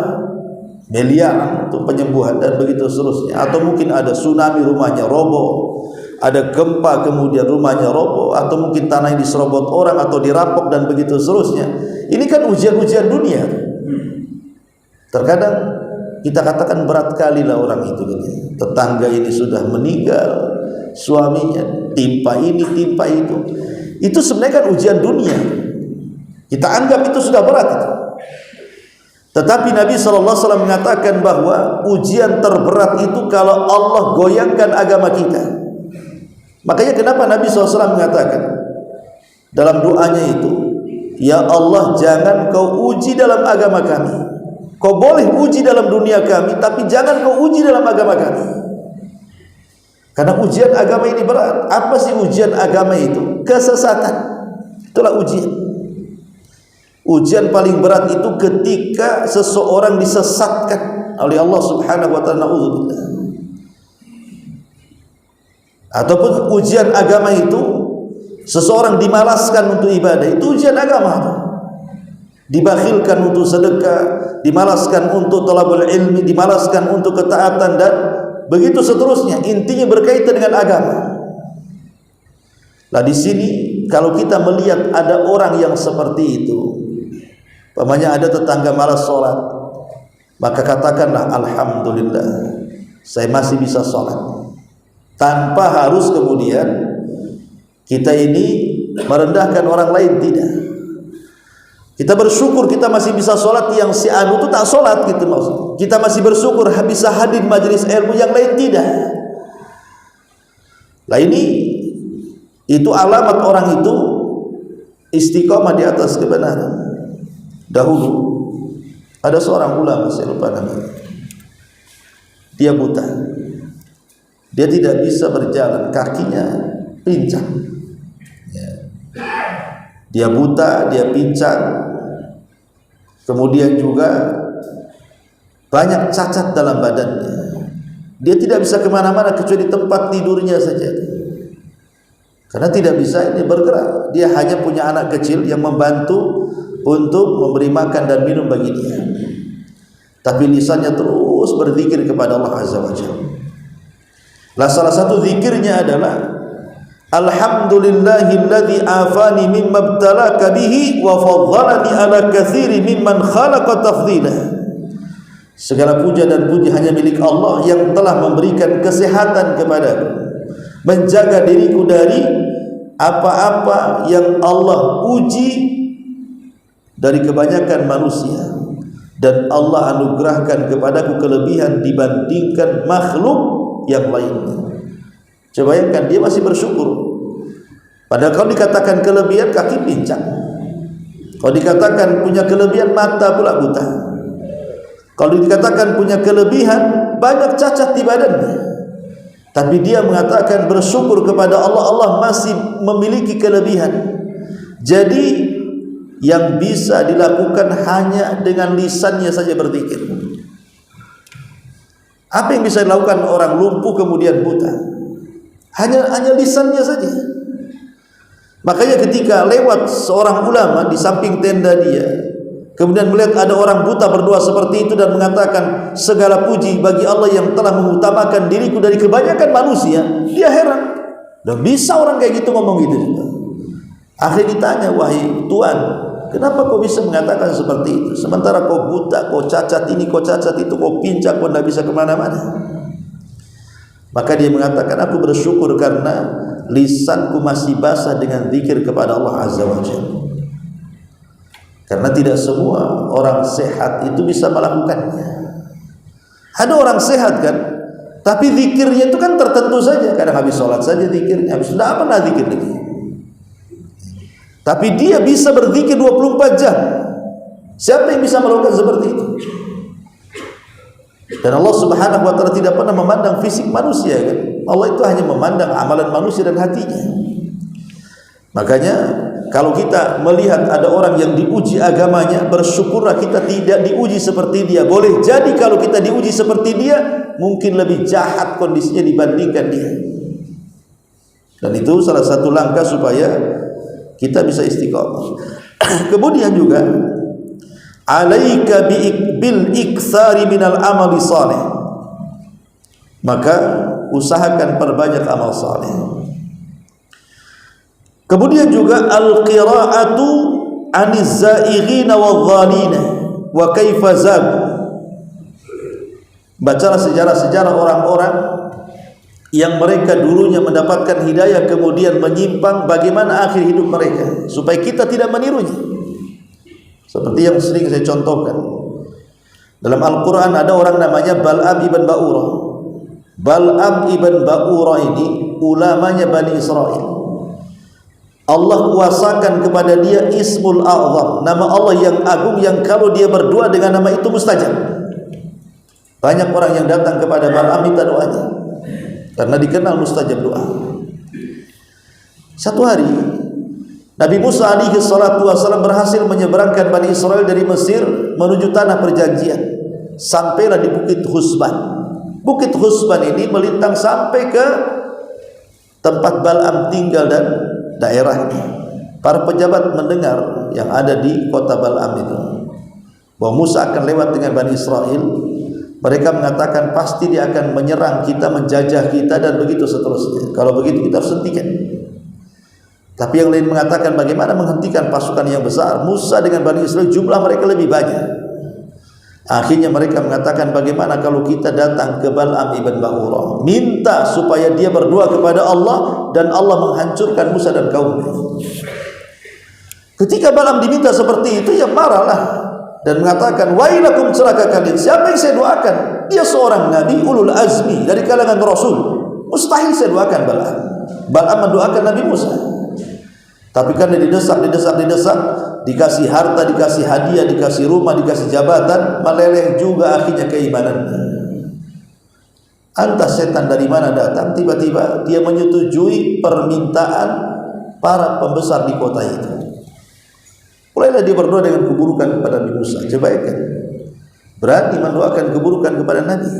miliaran untuk penyembuhan dan begitu seterusnya. Atau mungkin ada tsunami, rumahnya roboh, ada gempa kemudian rumahnya roboh, atau mungkin tanah ini diserobot orang atau dirampok dan begitu seterusnya. Ini kan ujian-ujian dunia. Terkadang kita katakan berat kali lah orang itu, tetangga ini sudah meninggal, suaminya timpa ini timpa itu. Itu sebenarnya kan ujian dunia, kita anggap itu sudah berat itu. Tetapi Nabi SAW mengatakan bahwa ujian terberat itu kalau Allah goyangkan agama kita. Makanya kenapa Nabi SAW mengatakan dalam doanya itu, ya Allah, jangan kau uji dalam agama kami. Kau boleh uji dalam dunia kami, tapi jangan kau uji dalam agama kami. Karena ujian agama ini berat. Apa sih ujian agama itu? Kesesatan. Itulah ujian. Ujian paling berat itu ketika seseorang disesatkan oleh Allah Subhanahu wa ta'ala, na'udzubillah. Ataupun ujian agama itu seseorang dimalaskan untuk ibadah, itu ujian agama. Dibakhilkan untuk sedekah, dimalaskan untuk thalabul ilmi, dimalaskan untuk ketaatan dan begitu seterusnya. Intinya berkaitan dengan agama. Nah, di sini kalau kita melihat ada orang yang seperti itu, umpamanya ada tetangga malas sholat, maka katakanlah alhamdulillah, saya masih bisa sholat, tanpa harus kemudian kita ini merendahkan orang lain. Tidak, kita bersyukur kita masih bisa sholat, yang si anu itu tak sholat gitu maksud. Kita masih bersyukur bisa hadir majelis ilmu, yang lain tidak. Nah, itu alamat orang itu istiqomah di atas kebenaran. Dahulu ada seorang ulama, saya lupa namanya, dia buta, dia tidak bisa berjalan, kakinya pincang ya. Dia buta, dia pincang, kemudian juga banyak cacat dalam badannya. Dia tidak bisa kemana-mana kecuali tempat tidurnya saja, karena tidak bisa ini bergerak. Dia hanya punya anak kecil yang membantu untuk memberi makan dan minum bagi dia, tapi lisannya terus berzikir kepada Allah Azza wa Jalla. Nah, salah satu zikirnya adalah alhamdulillahilladzi afani mimma ibtalaka bihi wa faddalani ala katsiri mimman khalaqa tafdila. Segala puja dan puji hanya milik Allah yang telah memberikan kesehatan kepadaku, menjaga diriku dari apa-apa yang Allah uji dari kebanyakan manusia, dan Allah anugerahkan kepadaku kelebihan dibandingkan makhluk yang lainnya. Coba bayangkan, dia masih bersyukur. Padahal kalau dikatakan kelebihan, kaki pincang. Kalau dikatakan punya kelebihan, mata pula buta. Kalau dikatakan punya kelebihan, banyak cacat di badannya. Tapi dia mengatakan bersyukur kepada Allah, Allah masih memiliki kelebihan. Jadi yang bisa dilakukan hanya dengan lisannya saja berzikir. Apa yang bisa dilakukan orang lumpuh kemudian buta? Hanya lisannya saja. Makanya ketika lewat seorang ulama di samping tenda dia, kemudian melihat ada orang buta berdoa seperti itu dan mengatakan segala puji bagi Allah yang telah mengutamakan diriku dari kebanyakan manusia, dia heran. Dan bisa orang kayak gitu ngomong gitu juga. Akhirnya ditanya, wahai Tuhan, kenapa kau bisa mengatakan seperti itu? Sementara kau buta, kau cacat ini, kau cacat itu, kau pincang, kau tidak bisa kemana-mana. Maka dia mengatakan, aku bersyukur karena lisanku masih basah dengan zikir kepada Allah Azza wa Jalla. Karena tidak semua orang sehat itu bisa melakukannya. Ada orang sehat kan, tapi zikirnya itu kan tertentu saja. Kadang habis sholat saja zikirnya, habis sudah apa nak zikir lagi. Tapi dia bisa berzikir 24 jam. Siapa yang bisa melakukan seperti itu? Dan Allah Subhanahu wa ta'ala tidak pernah memandang fisik manusia kan? Allah itu hanya memandang amalan manusia dan hatinya. Makanya kalau kita melihat ada orang yang diuji agamanya, bersyukurlah kita tidak diuji seperti dia. Boleh jadi kalau kita diuji seperti dia, mungkin lebih jahat kondisinya dibandingkan dia. Dan itu salah satu langkah supaya kita bisa istiqomah. Kemudian juga alaika bil iktsari minal amali salih, maka usahakan perbanyak amal saleh. Kemudian juga al-qira'atu aniz zaighina wadh-dhalina wa kaifa zagu, bacalah sejarah-sejarah orang-orang yang mereka dulunya mendapatkan hidayah kemudian menyimpang, bagaimana akhir hidup mereka, supaya kita tidak menirunya. Seperti yang sering saya contohkan, dalam Al-Quran ada orang namanya Bal'am ibn Ba'urah. Bal'am ibn Ba'urah ini ulamanya Bani Israel. Allah kuasakan kepada dia Ismul A'zam, nama Allah yang agung, yang kalau dia berdoa dengan nama itu mustajab. Banyak orang yang datang kepada Bal'am minta doanya karena dikenal mustajab doa. Satu hari Nabi Musa alaihi salatu wasallam berhasil menyeberangkan Bani Israel dari Mesir menuju tanah perjanjian. Sampailah di Bukit Husban. Bukit Husban ini melintang sampai ke tempat Bal'am tinggal dan daerahnya. Para pejabat mendengar yang ada di kota Bal'am itu bahwa Musa akan lewat dengan Bani Israel. Mereka mengatakan pasti dia akan menyerang kita, menjajah kita, dan begitu seterusnya. Kalau begitu kita harus hentikan. Tapi yang lain mengatakan bagaimana menghentikan pasukan yang besar. Musa dengan Bani Israel jumlah mereka lebih banyak. Akhirnya mereka mengatakan bagaimana kalau kita datang ke Bal'am ibn Ba'urah, minta supaya dia berdoa kepada Allah dan Allah menghancurkan Musa dan kaumnya. Ketika Bal'am diminta seperti itu, ya marahlah dan mengatakan, wailakum, celaka kalian, siapa yang saya doakan? Dia seorang nabi ulul azmi dari kalangan rasul, mustahil saya doakan Bal'am. Bal'am mendoakan Nabi Musa. Tapi karena didesak, dikasih harta, dikasih hadiah, dikasih rumah, dikasih jabatan, meleleh juga akhirnya keimanannya. Entah setan dari mana datang, tiba-tiba dia menyetujui permintaan para pembesar di kota itu. Mulailah dia berdoa dengan keburukan kepada Nabi Musa, kebaikan. Berani mendoakan keburukan kepada Nabi.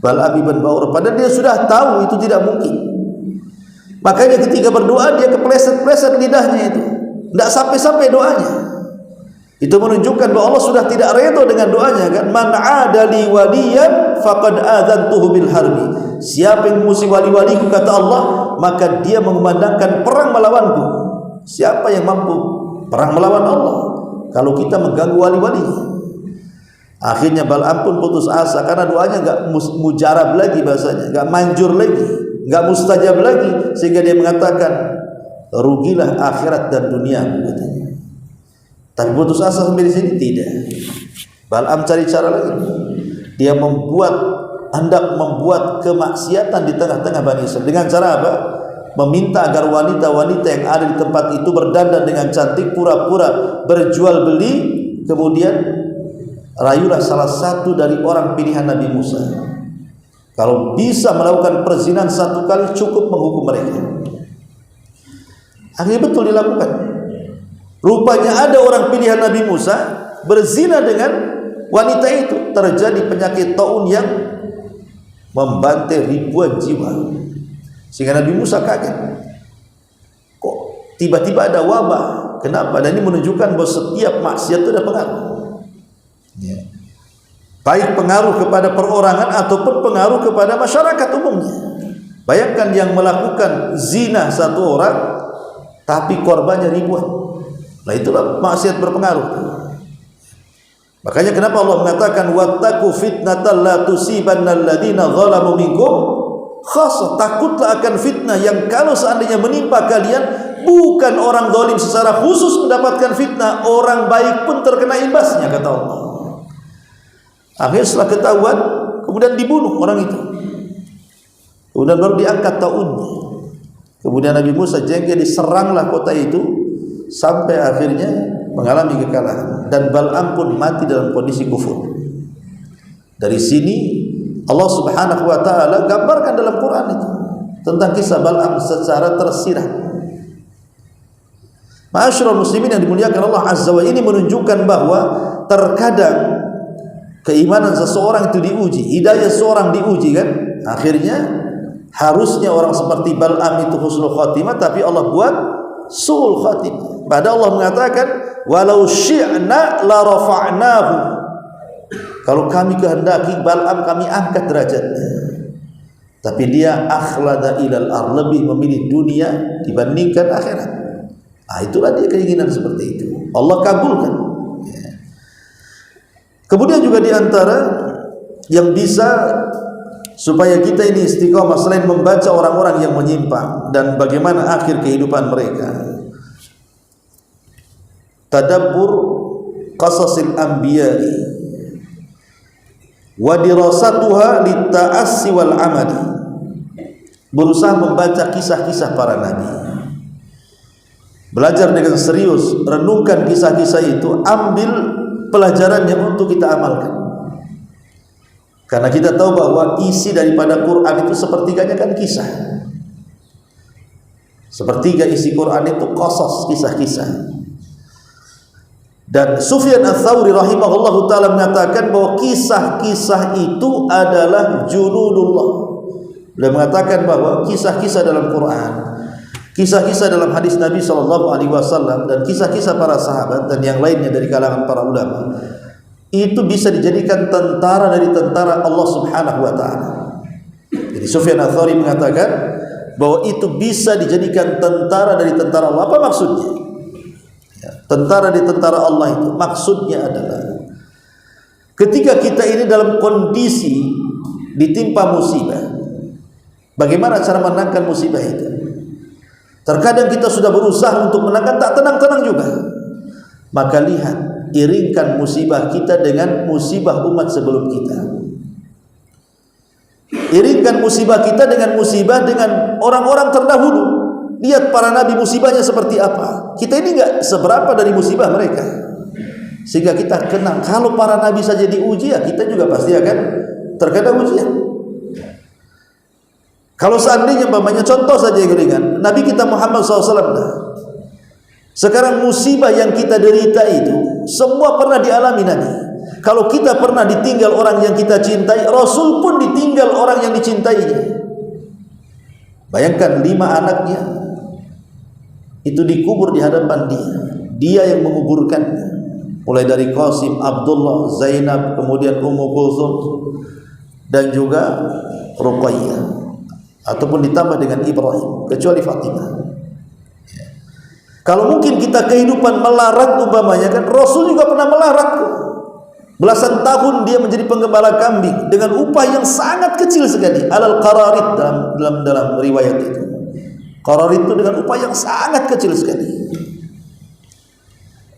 Bal'am ibn Ba'urah, padahal dia sudah tahu itu tidak mungkin. Makanya ketika berdoa dia kepleset-pleset lidahnya itu, tidak sampai-sampai doanya. Itu menunjukkan bahwa Allah sudah tidak redha dengan doanya kan. Man 'adali waliyan faqad adzantuhu bil harbi. Siapa yang musuh wali-waliku, kata Allah, maka dia mengumandangkan perang melawanku. Siapa yang mampu perang melawan Allah kalau kita mengganggu wali-wali? Akhirnya Bal'am pun putus asa karena doanya enggak mujarab lagi, bahasanya enggak manjur lagi, enggak mustajab lagi, sehingga dia mengatakan rugilah akhirat dan dunia, katanya. Tapi putus asa sampai di sini tidak. Bal'am cari cara lain. Dia hendak membuat kemaksiatan di tengah-tengah Bani Israel. Dengan cara apa? Meminta agar wanita-wanita yang ada di tempat itu berdandan dengan cantik, pura-pura berjual beli, kemudian rayulah salah satu dari orang pilihan Nabi Musa. Kalau bisa melakukan perzinahan satu kali cukup menghukum mereka. Akhirnya betul dilakukan. Rupanya ada orang pilihan Nabi Musa berzina dengan wanita itu. Terjadi penyakit taun yang membantai ribuan jiwa. Sehingga Nabi Musa kaget. Kok tiba-tiba ada wabah? Kenapa? Dan ini menunjukkan bahwa setiap maksiat itu ada pengaruh. Ya. Baik pengaruh kepada perorangan ataupun pengaruh kepada masyarakat umumnya. Bayangkan yang melakukan zina satu orang, tapi korbannya ribuan. Nah itulah maksiat berpengaruh. Makanya kenapa Allah mengatakan wattaqu fitnatal la tusibannal ladzina zalamu minkum khassah. Takutlah akan fitnah yang kalau seandainya menimpa kalian, bukan orang zalim secara khusus mendapatkan fitnah, orang baik pun terkena imbasnya, kata Allah. Akhirnya setelah ketahuan, kemudian dibunuh orang itu. Kemudian baru diangkat taunnya. Kemudian Nabi Musa jengkel, diseranglah kota itu sampai akhirnya mengalami kekalahan. Dan Bal'am pun mati dalam kondisi kufur. Dari sini Allah Subhanahu wa taala gambarkan dalam Quran itu tentang kisah Bal'am secara tersirat. Ma'asyiral muslimin yang dimuliakan Allah Azza wa Jalla, ini menunjukkan bahwa terkadang keimanan seseorang itu diuji, hidayah seseorang diuji kan. Akhirnya Harusnya orang seperti Bal'am itu husnul khatimah, tapi Allah buat su'ul khatimah. Padahal Allah mengatakan walau syi'na la rafa'nahu, kalau kami kehendaki Bal'am kami angkat derajatnya, tapi dia akhlada ilal ar, lebih memilih dunia dibandingkan akhirat. Itulah dia keinginan seperti itu, Allah kabulkan. Kemudian juga diantara yang bisa supaya kita ini istiqomah, selain membaca orang-orang yang menyimpang dan bagaimana akhir kehidupan mereka, tadabbur qasasil anbiya'i wa dirasatuha litta'assi wal amali, berusaha membaca kisah-kisah para nabi, belajar dengan serius, renungkan kisah-kisah itu, ambil pelajarannya untuk kita amalkan. Karena kita tahu bahwa isi daripada Quran itu sepertiganya kan kisah. Sepertiga isi Quran itu qasas, kisah-kisah. Dan Sufyan Ats-Tsauri rahimahullahu taala mengatakan bahwa kisah-kisah itu adalah junudullah. Beliau mengatakan bahwa kisah-kisah dalam Quran, kisah-kisah dalam hadis Nabi SAW, dan kisah-kisah para sahabat dan yang lainnya dari kalangan para ulama, itu bisa dijadikan tentara dari tentara Allah Subhanahu wa taala. Jadi Sufyan Ats-Tsauri mengatakan bahwa itu bisa dijadikan tentara dari tentara Allah. Apa maksudnya? Tentara dari tentara Allah itu maksudnya adalah ketika kita ini dalam kondisi ditimpa musibah, bagaimana cara menangkan musibah itu? Terkadang kita sudah berusaha untuk menangkan, tak tenang-tenang juga. Maka lihat, iringkan musibah kita dengan musibah umat sebelum kita. Iringkan musibah kita dengan musibah dengan orang-orang terdahulu. Lihat para nabi musibahnya seperti apa. Kita ini enggak seberapa dari musibah mereka, sehingga kita kenal kalau para nabi saja diuji, ya kita juga pasti akan terkena ujian. Kalau seandainya umpamanya, contoh saja yang ringan, Nabi kita Muhammad SAW, sekarang musibah yang kita derita itu semua pernah dialami Nabi. Kalau kita pernah ditinggal orang yang kita cintai, Rasul pun ditinggal orang yang dicintainya. Bayangkan 5 anaknya itu dikubur di hadapan dia yang menguburkannya, mulai dari Qasim, Abdullah, Zainab, kemudian Ummu Kulsum, dan juga Ruqayyah, ataupun ditambah dengan Ibrahim, kecuali Fatimah. Kalau mungkin kita kehidupan melarat umpamanya, kan Rasul juga pernah melarat. Belasan tahun dia menjadi penggembala kambing dengan upah yang sangat kecil sekali, alal qararit dalam riwayat itu. Qararit itu dengan upah yang sangat kecil sekali.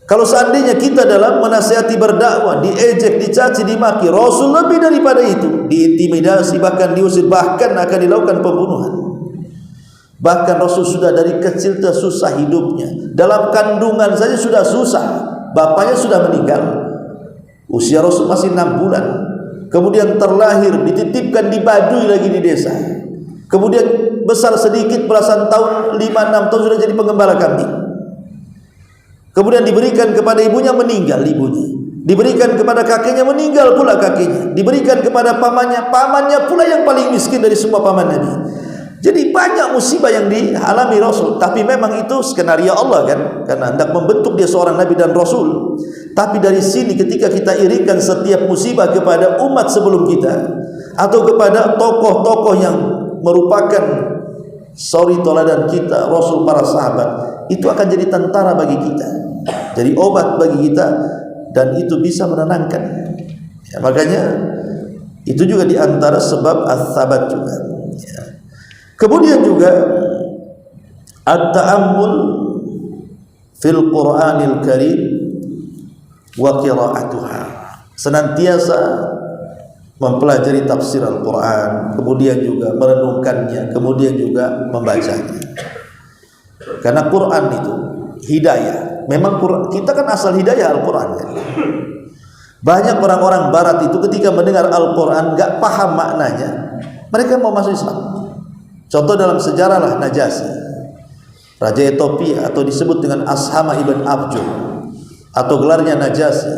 Kalau seandainya kita dalam menasihati berdakwah, diejek, dicaci, dimaki, Rasul lebih daripada itu, diintimidasi, bahkan diusir, bahkan akan dilakukan pembunuhan. Bahkan Rasul sudah dari kecil susah hidupnya, dalam kandungan saja sudah susah, bapaknya sudah meninggal, usia Rasul masih 6 bulan, kemudian terlahir, dititipkan di Baduy lagi di desa, kemudian besar sedikit belasan tahun, 5-6 tahun sudah jadi penggembala kambing. Kemudian diberikan kepada ibunya, meninggal ibunya. Diberikan kepada kakeknya, meninggal pula kakeknya. Diberikan kepada pamannya, pamannya pula yang paling miskin dari semua paman Nabi. Jadi banyak musibah yang dialami Rasul. Tapi memang itu skenario Allah kan, karena hendak membentuk dia seorang Nabi dan Rasul. Tapi dari sini ketika kita iringkan setiap musibah kepada umat sebelum kita, atau kepada tokoh-tokoh yang merupakan suri toladan kita, Rasul, para sahabat, itu akan jadi tentara bagi kita, jadi obat bagi kita, dan itu bisa menenangkan. Ya, makanya itu juga diantara sebab ats-tsabat juga. Ya. Kemudian juga at-ta'ammul fil Qur'anil Karim wa qira'atuha, senantiasa mempelajari tafsir Al-Quran, kemudian juga merenungkannya, kemudian juga membacanya. Karena Quran itu hidayah. Memang kita kan asal hidayah Al-Quran kan? Banyak orang-orang barat itu ketika mendengar Al-Quran gak paham maknanya, mereka mau masuk Islam. Contoh dalam sejarah lah Najasyi, Raja Ethiopia, atau disebut dengan Ashama ibn Abjur, atau gelarnya Najasyi,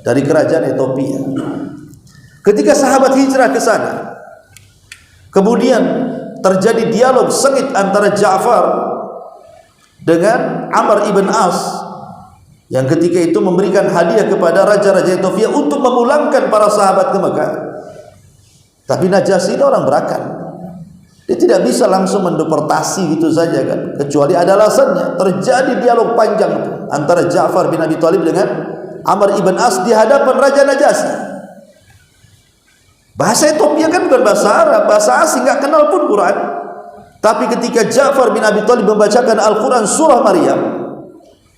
dari kerajaan Ethiopia. Ketika sahabat hijrah ke sana, kemudian terjadi dialog sengit antara Ja'far dengan Amr ibn As, yang ketika itu memberikan hadiah kepada Raja-Raja Ethiopia untuk memulangkan para sahabat ke Mekah. Tapi Najasyi ini orang berakal, dia tidak bisa langsung mendeportasi gitu saja kan, kecuali ada alasannya. Terjadi dialog panjang itu antara Ja'far bin Abi Thalib dengan Amr ibn As di hadapan Raja Najasyi. Bahasa Ethiopia kan bukan bahasa Arab, bahasa asing, nggak kenal pun Quran. Tapi ketika Ja'far bin Abi Thalib membacakan Al-Quran surah Maryam,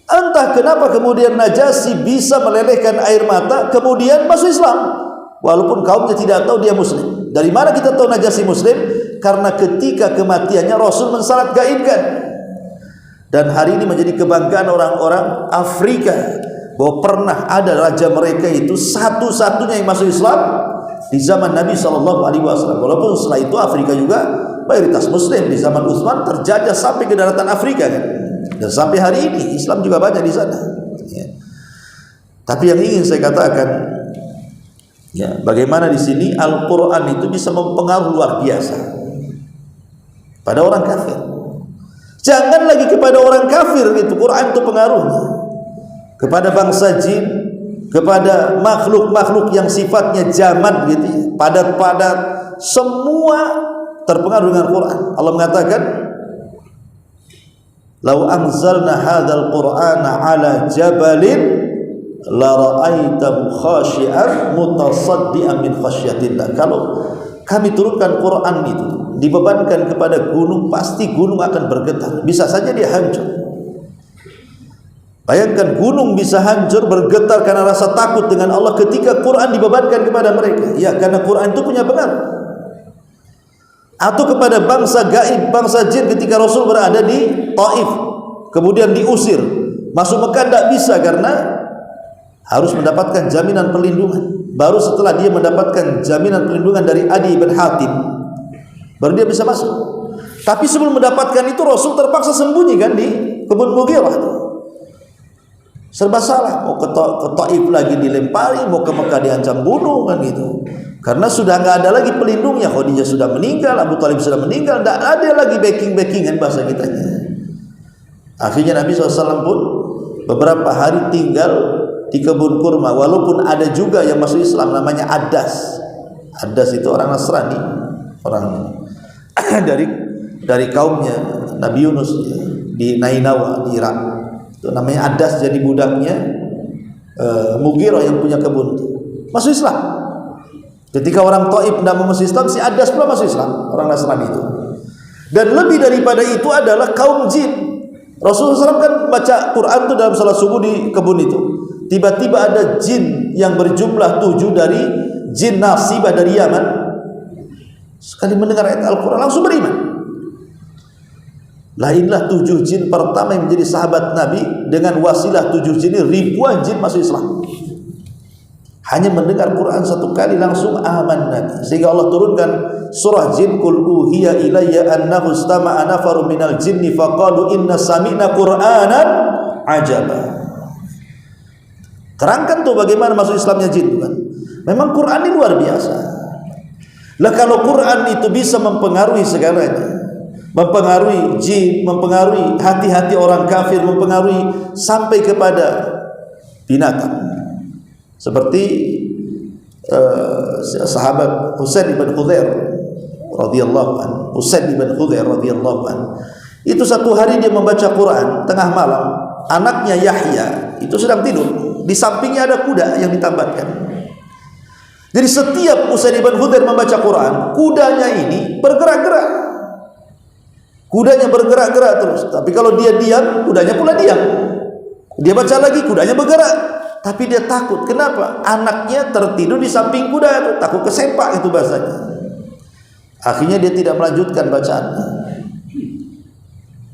entah kenapa kemudian Najasyi bisa melelehkan air mata, kemudian masuk Islam, walaupun kaumnya tidak tahu dia Muslim. Dari mana kita tahu Najasyi Muslim? Karena ketika kematiannya Rasul mensalat gaibkan. Dan hari ini menjadi kebanggaan orang-orang Afrika bahwa pernah ada raja mereka itu satu-satunya yang masuk Islam di zaman Nabi SAW. Walaupun setelah itu Afrika juga mayoritas Muslim. Di zaman Utsman terjajah sampai ke daratan Afrika kan? Dan sampai hari ini Islam juga banyak di sana ya. Tapi yang ingin saya katakan ya, bagaimana di sini Al-Quran itu bisa mempengaruhi luar biasa pada orang kafir. Jangan lagi kepada orang kafir itu Quran itu pengaruhnya, kepada bangsa jin, kepada makhluk-makhluk yang sifatnya jamad gitu ya, padat-padat, semua terpengaruh dengan Quran. Allah mengatakan, "Lau anzalna hadzal Qur'ana 'ala jabalin la ra'aitahu khashi'an mutasaddian min khasyatillah." Kalau kami turunkan Quran itu dibebankan kepada gunung, pasti gunung akan bergetar. Bisa saja dia hancur. Bayangkan gunung bisa hancur, bergetar karena rasa takut dengan Allah ketika Quran dibebankan kepada mereka. Ya, karena Quran itu punya pengaruh. Atau kepada bangsa gaib, bangsa jin ketika Rasul berada di Taif, kemudian diusir, masuk Mekah tidak bisa karena harus mendapatkan jaminan perlindungan. Baru setelah dia mendapatkan jaminan perlindungan dari Adi bin Hatim, baru dia bisa masuk. Tapi sebelum mendapatkan itu Rasul terpaksa sembunyi kan di kebun Mughirah. Serba salah, mau ke Taif lagi dilempari, mau ke Mekah diancam bunuh kan gitu. Karena sudah nggak ada lagi pelindungnya. Khadijah sudah meninggal, Abu Thalib sudah meninggal, tidak ada lagi backing-backingan bahasa kitanya. Akhirnya Nabi SAW pun beberapa hari tinggal di kebun kurma, walaupun ada juga yang masuk Islam namanya Adas. Adas itu orang Nasrani, orang dari kaumnya Nabi Yunus di Nainawa di Irak. Itu namanya Adas, jadi budaknya Mughirah yang punya kebun itu masuk Islam. Ketika orang Taif tidak mau masuk Islam, si Adas pula masuk Islam, orang Nasrani itu. Dan lebih daripada itu adalah kaum jin. Rasulullah SAW kan baca Quran itu dalam salat subuh di kebun itu. Tiba-tiba ada jin yang berjumlah 7 dari jin Nasibah dari Yaman. Sekali mendengar ayat Al-Quran langsung beriman. Lainlah 7 jin pertama yang menjadi sahabat Nabi. Dengan wasilah 7 jin ini ribuan jin masuk Islam. Hanya mendengar Quran satu kali langsung aman Nabi. Sehingga Allah turunkan surah jin, Qul uhiya ilayya annahu istama'a nafarun minal jinni faqalu inna sami'na Qur'anan ajaba. Terangkan tuh bagaimana masuk Islamnya jin kan. Memang Quran ini luar biasa. Lah kalau Quran itu bisa mempengaruhi segalanya, mempengaruhi jin, mempengaruhi hati-hati orang kafir, mempengaruhi sampai kepada binatang. Seperti sahabat Husain bin Khudair radhiyallahu anhu. Husain bin Khudair radhiyallahu anhu. Itu satu hari dia membaca Quran tengah malam, anaknya Yahya itu sedang tidur. Di sampingnya ada kuda yang ditambatkan. Jadi setiap Husain bin Khudair membaca Quran, kudanya ini bergerak-gerak. Kudanya bergerak-gerak terus. Tapi kalau dia diam, kudanya pula diam. Dia baca lagi, kudanya bergerak. Tapi dia takut. Kenapa? Anaknya tertidur di samping kuda itu, takut kesepak itu bahasanya. Akhirnya dia tidak melanjutkan bacaannya.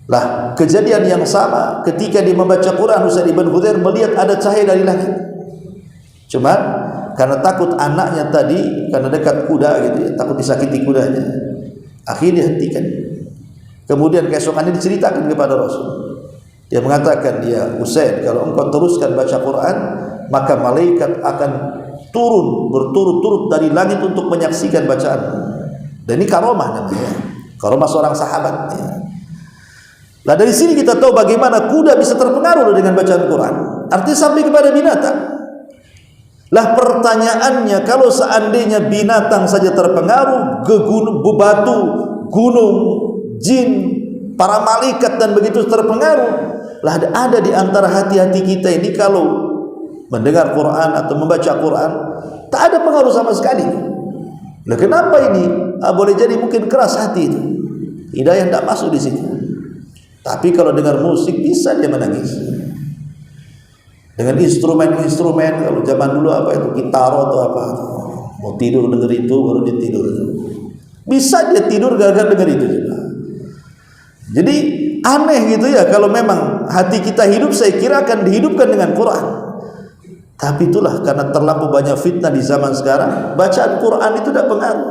Lah, kejadian yang sama ketika dia membaca Quran, Husain bin Khudair melihat ada cahaya dari langit. Cuma karena takut anaknya tadi, karena dekat kuda gitu ya, takut disakiti kudanya. Akhirnya dihentikan. Kemudian keesokannya diceritakan kepada Rasul. Dia mengatakan, dia Husain, kalau engkau teruskan baca Quran, maka malaikat akan turun berturut-turut dari langit untuk menyaksikan bacaan. Dan ini karomah namanya. Karomah seorang sahabat. Nah dari sini kita tahu bagaimana kuda bisa terpengaruh dengan bacaan Quran. Artinya sampai kepada binatang. Lah pertanyaannya, kalau seandainya binatang saja terpengaruh, batu, gunung, jin, para malaikat dan begitu terpengaruh, lah ada di antara hati-hati kita ini kalau mendengar Quran atau membaca Quran tak ada pengaruh sama sekali. Nah kenapa ini? Boleh jadi mungkin keras hati itu, hidayah tidak masuk di situ. Tapi kalau dengar musik bisa dia menangis. Dengan instrumen-instrumen, kalau zaman dulu apa itu, gitar atau apa, mau tidur dengar itu baru dia tidur. Bisa dia tidur gara-gara dengar itu juga. Jadi aneh gitu ya, kalau memang hati kita hidup, saya kira akan dihidupkan dengan Quran. Tapi itulah karena terlalu banyak fitnah di zaman sekarang, bacaan Quran itu tidak pengaruh.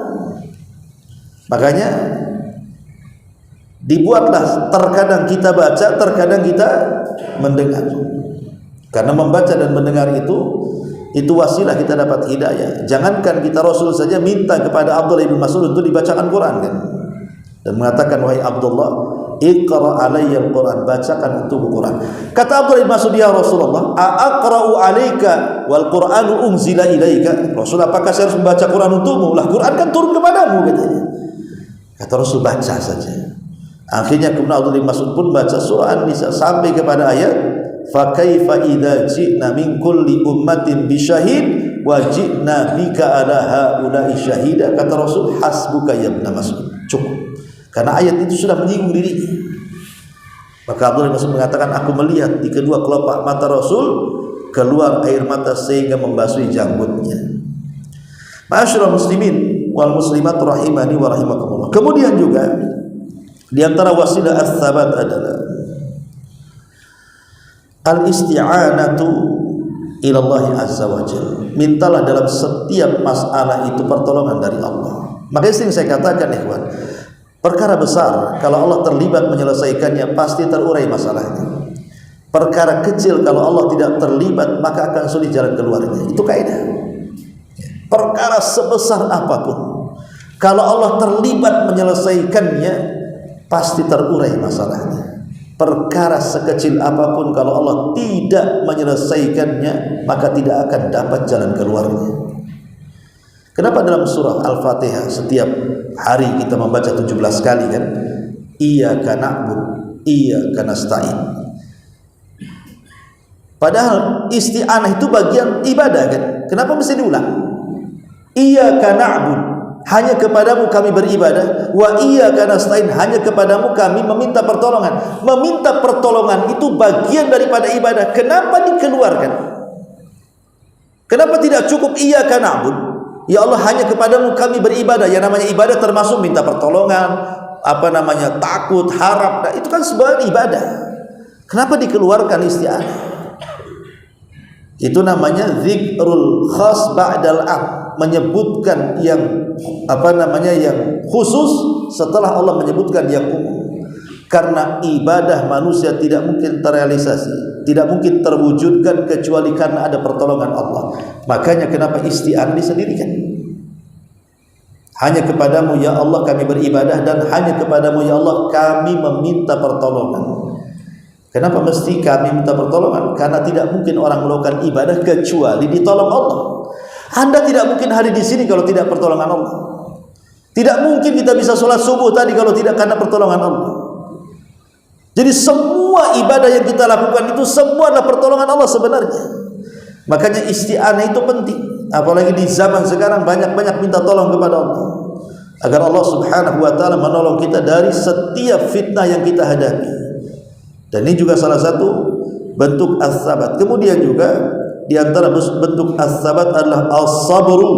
Makanya dibuatlah terkadang kita baca, terkadang kita mendengar. Karena membaca dan mendengar itu wasilah kita dapat hidayah. Jangankan kita Rasul saja minta kepada Abdullah bin Mas'ud untuk dibacakan Quran kan, dan mengatakan, wahai Abdullah, iqra alayya al-Quran, bacakan untuk Quran. Kata Abdullah bin Mas'ud, ya Rasulullah, aqra'u alayka wal Qur'anu unzila ilaika. Rasul, apakah saya harus membaca Quran untukmu? Lah Quran kan turun kepadamu katanya. Kata Rasul, baca saja. Akhirnya kemudian Abdullah bin Mas'ud pun baca surah An-Nisa sampai kepada ayat fa kaifa idza ji'na min kulli ummatin bi syahid wa ji'na bika ala haula'i syahida. Kata Rasul, hasbuka ya Ibnu Mas'ud, cukup. Karena ayat itu sudah menyinggung dirinya. Maka Abdullah bin Mas'ud mengatakan, aku melihat di kedua kelopak mata Rasul keluar air mata sehingga membasuhi janggutnya. Ma'asyiral muslimin wal muslimat rahimani wa rahimakumullah. Kemudian juga di antara wasilah as-sabat adalah al-isti'anatu ila Allah azza wa jalla. Mintalah dalam setiap masalah itu pertolongan dari Allah. Makanya sering saya katakan, ikhwan, perkara besar kalau Allah terlibat menyelesaikannya pasti terurai masalahnya. Perkara kecil kalau Allah tidak terlibat maka akan sulit jalan keluarnya. Itu kaidah. Perkara sebesar apapun kalau Allah terlibat menyelesaikannya pasti terurai masalahnya. Perkara sekecil apapun kalau Allah tidak menyelesaikannya maka tidak akan dapat jalan keluarnya. Kenapa dalam surah Al-Fatihah setiap hari kita membaca 17 kali kan? Iyyaka na'budu, iyyaka nasta'in. Padahal isti'anah itu bagian ibadah kan? Kenapa mesti diulang? Iyyaka na'budu, hanya kepadamu kami beribadah, wa iyyaka nasta'in, hanya kepadamu kami meminta pertolongan. Meminta pertolongan itu bagian daripada ibadah. Kenapa dikeluarkan? Kenapa tidak cukup iyyaka na'budu? Ya Allah, hanya kepadamu kami beribadah. Yang namanya ibadah termasuk minta pertolongan, takut, harap. Nah, itu kan sebuah ibadah. Kenapa dikeluarkan isti'anah? Itu namanya zikrul khas ba'dal am, menyebutkan yang yang khusus setelah Allah menyebutkan yang umum. Karena ibadah manusia tidak mungkin terrealisasi, tidak mungkin terwujudkan kecuali karena ada pertolongan Allah. Makanya kenapa isti'anah disendirikan? Hanya kepadamu ya Allah kami beribadah, dan hanya kepadamu ya Allah kami meminta pertolongan. Kenapa mesti kami minta pertolongan? Karena tidak mungkin orang melakukan ibadah kecuali ditolong Allah. Anda tidak mungkin hadir di sini kalau tidak pertolongan Allah. Tidak mungkin kita bisa sholat subuh tadi kalau tidak karena pertolongan Allah. Jadi semua ibadah yang kita lakukan itu semua adalah pertolongan Allah sebenarnya. Makanya isti'anah itu penting. Apalagi di zaman sekarang banyak-banyak minta tolong kepada Allah, agar Allah subhanahu wa ta'ala menolong kita dari setiap fitnah yang kita hadapi. Dan ini juga salah satu bentuk as-sabat. Kemudian juga di antara bentuk as-sabat adalah as-sabru,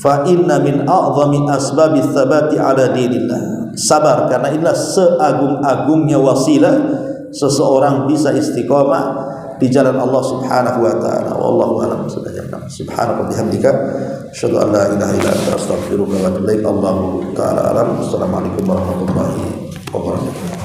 fa inna min a'zami asbabis sabati ala dinillah. Sabar, karena inilah seagung-agungnya wasilah seseorang bisa istiqamah di jalan Allah subhanahu wa ta'ala. Wallahu a'lam. Subhanallah bihamdika asyhadu an la ilaha illa anta astaghfiruka wa atubu ilaik. Allahu ta'ala alam. Assalamualaikum warahmatullahi wabarakatuh.